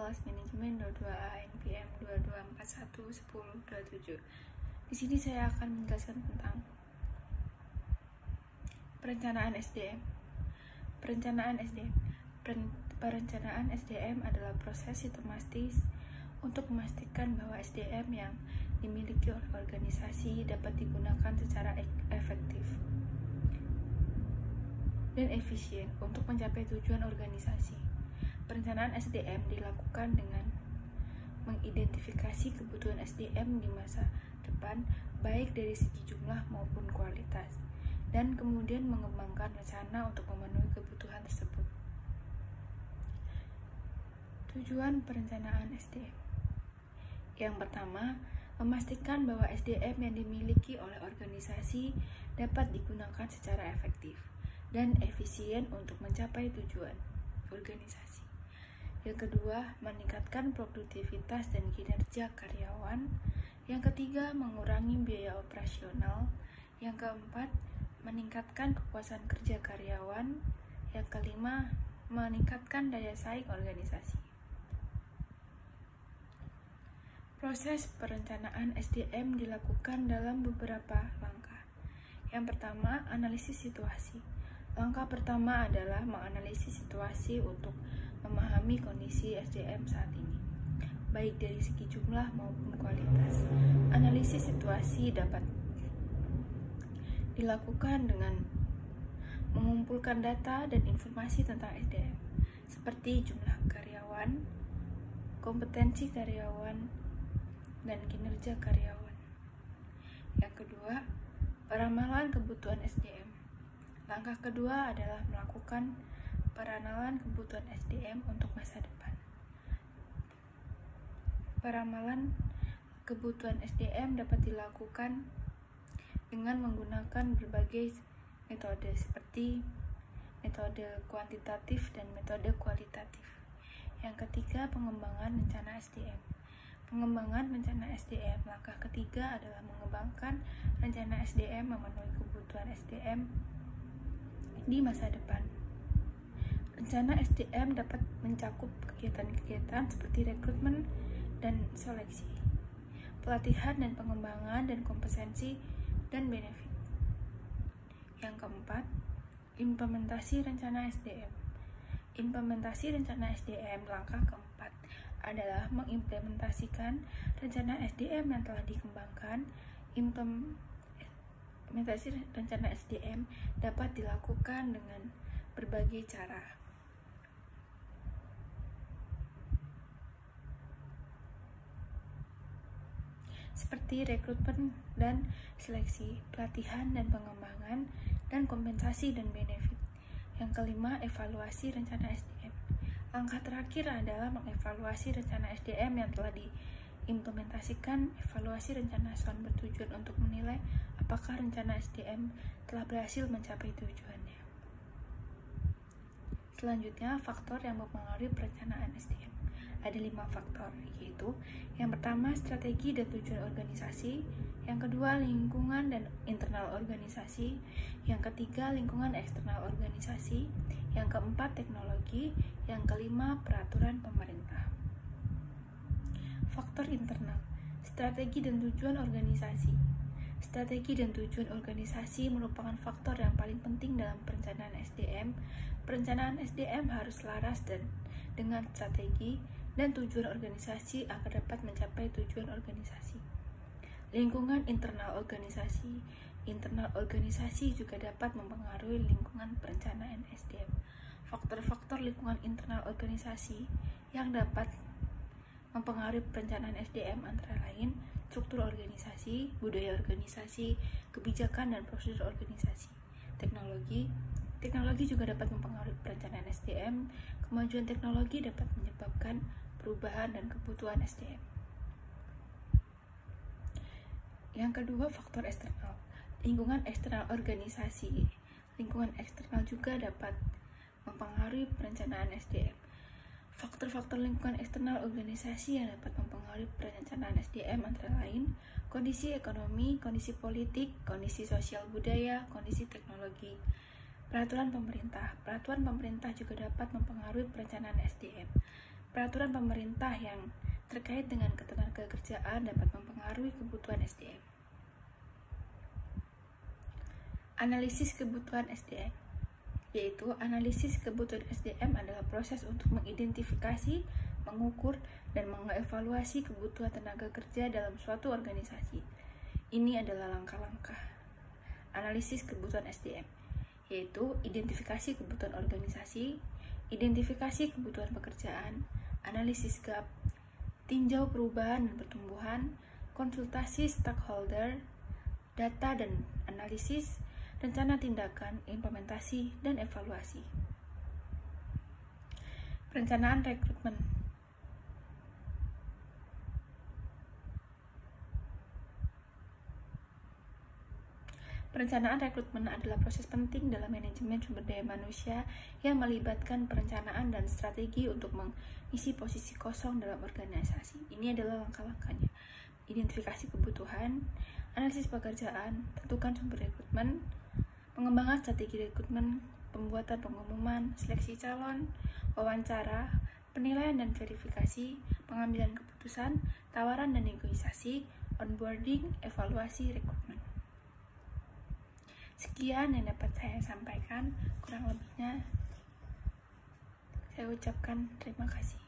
Kelas Manajemen 22A NPM 22411027. Di sini saya akan menjelaskan tentang perencanaan SDM. Perencanaan SDM adalah proses sistematis untuk memastikan bahwa SDM yang dimiliki oleh organisasi dapat digunakan secara efektif dan efisien untuk mencapai tujuan organisasi. Perencanaan SDM dilakukan dengan mengidentifikasi kebutuhan SDM di masa depan, baik dari segi jumlah maupun kualitas, dan kemudian mengembangkan rencana untuk memenuhi kebutuhan tersebut. Tujuan perencanaan SDM. Yang pertama, memastikan bahwa SDM yang dimiliki oleh organisasi dapat digunakan secara efektif dan efisien untuk mencapai tujuan organisasi. Yang kedua, meningkatkan produktivitas dan kinerja karyawan. Yang ketiga, mengurangi biaya operasional. Yang keempat, meningkatkan kepuasan kerja karyawan. Yang kelima, meningkatkan daya saing organisasi. Proses perencanaan SDM dilakukan dalam beberapa langkah. Yang pertama, analisis situasi. Langkah pertama adalah menganalisis situasi untuk memahami kondisi SDM saat ini, baik dari segi jumlah maupun kualitas. Analisis situasi dapat dilakukan dengan mengumpulkan data dan informasi tentang SDM, seperti jumlah karyawan, kompetensi karyawan, dan kinerja karyawan. Yang kedua, peramalan kebutuhan SDM. Langkah kedua adalah melakukan peranalan kebutuhan SDM untuk masa depan. Peramalan kebutuhan SDM dapat dilakukan dengan menggunakan berbagai metode seperti metode kuantitatif dan metode kualitatif. Yang ketiga, pengembangan rencana SDM. Pengembangan rencana SDM. Langkah ketiga adalah mengembangkan rencana SDM memenuhi kebutuhan SDM di masa depan. Rencana SDM dapat mencakup kegiatan-kegiatan seperti rekrutmen dan seleksi, pelatihan dan pengembangan, dan kompetensi dan benefit. Yang keempat, implementasi rencana SDM. Implementasi rencana SDM. Langkah keempat adalah mengimplementasikan rencana SDM yang telah dikembangkan. Implementasi rencana SDM dapat dilakukan dengan berbagai cara, seperti rekrutmen dan seleksi, pelatihan dan pengembangan, dan kompensasi dan benefit. Yang kelima, evaluasi rencana SDM. Langkah terakhir adalah mengevaluasi rencana SDM yang telah diimplementasikan. Evaluasi rencana SON bertujuan untuk menilai apakah rencana SDM telah berhasil mencapai tujuannya. Selanjutnya, faktor yang mempengaruhi perencanaan SDM. Ada 5 faktor, yaitu yang pertama, strategi dan tujuan organisasi. Yang kedua, lingkungan dan internal organisasi. Yang ketiga, lingkungan eksternal organisasi. Yang keempat, teknologi. Yang kelima, peraturan pemerintah. Faktor internal, strategi dan tujuan organisasi. Strategi dan tujuan organisasi merupakan faktor yang paling penting dalam perencanaan SDM. Perencanaan SDM harus selaras dengan strategi dan tujuan organisasi agar dapat mencapai tujuan organisasi. Lingkungan internal organisasi. Internal organisasi juga dapat mempengaruhi lingkungan perencanaan SDM. Faktor-faktor lingkungan internal organisasi yang dapat mempengaruhi perencanaan SDM antara lain struktur organisasi, budaya organisasi, kebijakan dan prosedur organisasi. Teknologi juga dapat mempengaruhi perencanaan SDM. Kemajuan teknologi dapat menyebabkan perubahan dan kebutuhan SDM. Yang kedua, faktor eksternal. Lingkungan eksternal organisasi. Lingkungan eksternal juga dapat mempengaruhi perencanaan SDM. Faktor-faktor lingkungan eksternal organisasi yang dapat mempengaruhi perencanaan SDM antara lain kondisi ekonomi, kondisi politik, kondisi sosial budaya, kondisi teknologi. Peraturan pemerintah. Peraturan pemerintah juga dapat mempengaruhi perencanaan SDM. peraturan pemerintah yang terkait dengan ketenagakerjaan dapat mempengaruhi kebutuhan SDM. Analisis kebutuhan SDM, yaitu analisis kebutuhan SDM adalah proses untuk mengidentifikasi, mengukur, dan mengevaluasi kebutuhan tenaga kerja dalam suatu organisasi. Ini adalah langkah-langkah analisis kebutuhan SDM, yaitu identifikasi kebutuhan organisasi, identifikasi kebutuhan pekerjaan, analisis gap, tinjau perubahan dan pertumbuhan, konsultasi stakeholder, data dan analisis, rencana tindakan, implementasi, dan evaluasi. Perencanaan rekrutmen. Perencanaan rekrutmen adalah proses penting dalam manajemen sumber daya manusia yang melibatkan perencanaan dan strategi untuk mengisi posisi kosong dalam organisasi. Ini adalah langkah-langkahnya: identifikasi kebutuhan, analisis pekerjaan, tentukan sumber rekrutmen, pengembangan strategi rekrutmen, pembuatan pengumuman, seleksi calon, wawancara, penilaian dan verifikasi, pengambilan keputusan, tawaran dan negosiasi, onboarding, evaluasi rekrutmen. Sekian yang dapat saya sampaikan, kurang lebihnya saya ucapkan terima kasih.